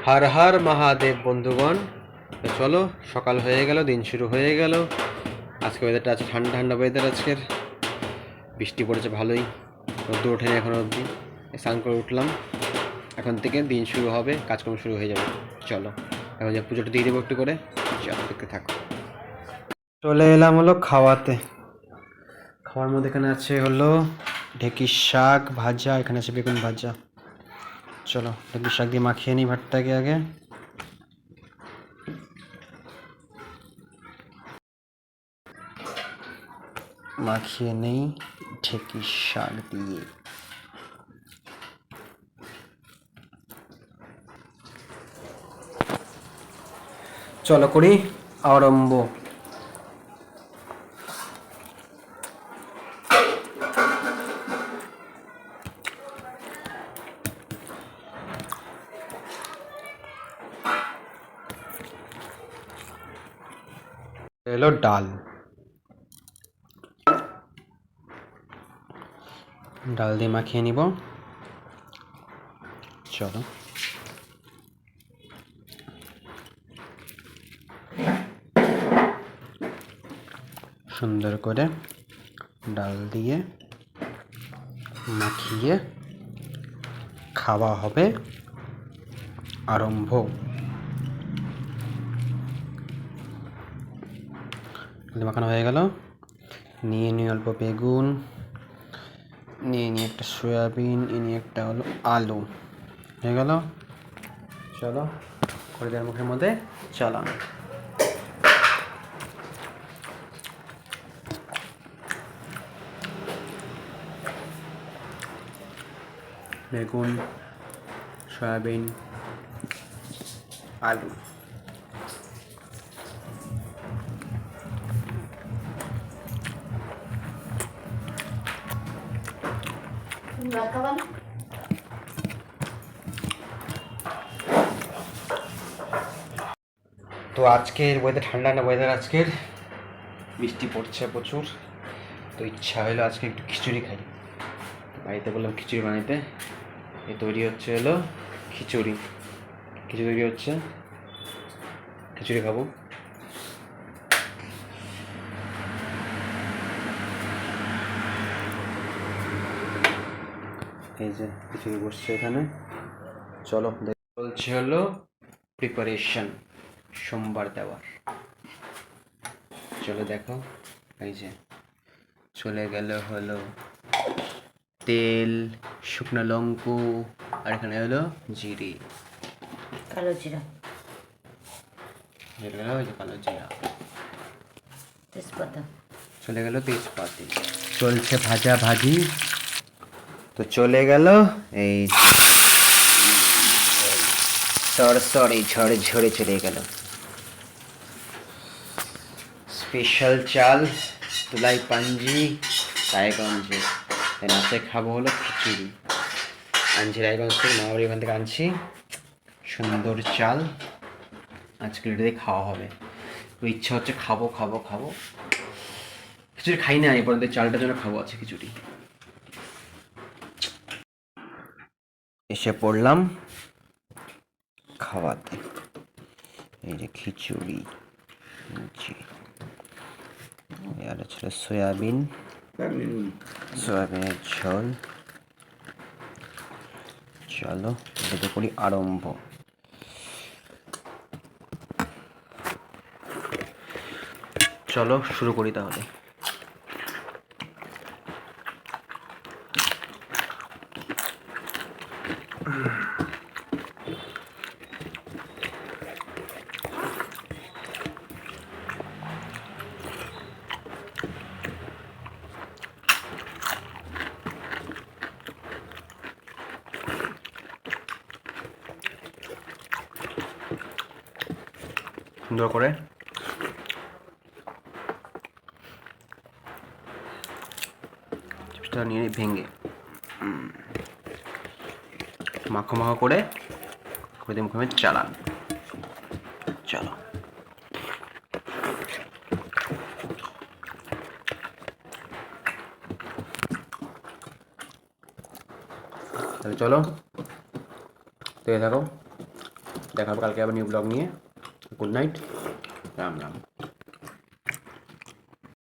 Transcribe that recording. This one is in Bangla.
হর হর মহাদেব বন্ধুগণ। তো চলো, সকাল হয়ে গেল, দিন শুরু হয়ে গেল। আজকে ওয়েদারটা আছে ঠান্ডা ঠান্ডা ওয়েদার আজকের। বৃষ্টি পড়েছে ভালোই, রোদ্দুর ওঠেনি এখনো অবধি। স্নান করে উঠলাম, এখন থেকে দিন শুরু হবে, কাজকর্ম শুরু হয়ে যাবে। চলো এখন যে পুজোটা দিয়ে দেবো একটু করে, চলো দেখতে থাকো। চলে এলাম হলো খাওয়াতে। খাওয়ার মধ্যে এখানে আছে হলো ঢেঁকির শাক ভাজা, এখানে আছে বেগুন ভাজা। চলো ঢেঁকির শাক দিয়ে মাখিয়ে নিই ভাতটাকে আগে। মাখিয়ে নেই ঢেঁকির শাক দিয়ে। চলো করি আরম্ভ। এলো ডাল, ডাল দিয়ে মাখিয়ে নিব। চলো সুন্দর করে ডাল দিয়ে মাখিয়ে খাওয়া হবে আরম্ভ। মাখানো হয়ে গেল, নিয়ে নিয়ে অল্প বেগুন, নিয়ে নিয়ে একটা সয়াবিন, নিয়ে একটা হলো আলু। হয়ে গেল, চলো করে দেওয়ার মুখের মধ্যে চালান। বেগুন, সয়াবিন, আলু। তো আজকের ওয়েদার ঠান্ডা না, ওয়েদার আজকের বৃষ্টি পড়ছে প্রচুর। তো ইচ্ছা হলো আজকে একটু খিচুড়ি খাই। বাড়িতে বললাম খিচুড়ি বানাইতে। এই তৈরি হচ্ছে হলো খিচুড়ি। খিচুড়ি তৈরি হচ্ছে, খিচুড়ি খাবো। এই যে খিচুড়ি বসছে এখানে। চলো বলছে হলো প্রিপারেশন সোমবার দেওয়ার। চলো দেখো, এই যে চলে গেল হলো তেল, শুকনো লঙ্কু, আর এখানে হলো জিরে, কালো জিরা, ওই যে কালো জিরা, তেজপাতা। চলে গেল তেজপাতি। চলছে ভাজা ভাজি। তো চলে গেল এই সরসরে ঝড়ে ঝরে চলে গেল। স্পেশাল চাল তুলাই পাঞ্জি রায়গঞ্জে। রাতে খাবো হলো খিচুড়ি। আনছি রায়গঞ্জ থেকে, মামাবাড়ি ওখান থেকে আনছি সুন্দর চাল। আজকে এটা দিয়ে খাওয়া হবে। তো ইচ্ছা হচ্ছে খাবো খাবো খাবো। খিচুড়ি খাই না এই পর্যন্ত, চালটার জন্য খাবো আছে খিচুড়ি। এসে পড়লাম খাওয়াতে। এই যে খিচুড়ি, আর ছিল সয়াবিন, সয়াবিনের ঝোল। চলো এটা করি আরম্ভ। চলো শুরু করি তাহলে। সুন্দর করে চিপসটা নিয়ে ভেঙে মাখো মাখো করে মুখে চালান। চলো তাহলে চলো দেখে থাকো। দেখা হবে কালকে আবার নিউ ব্লগ নিয়ে। Good night, Ram Ram.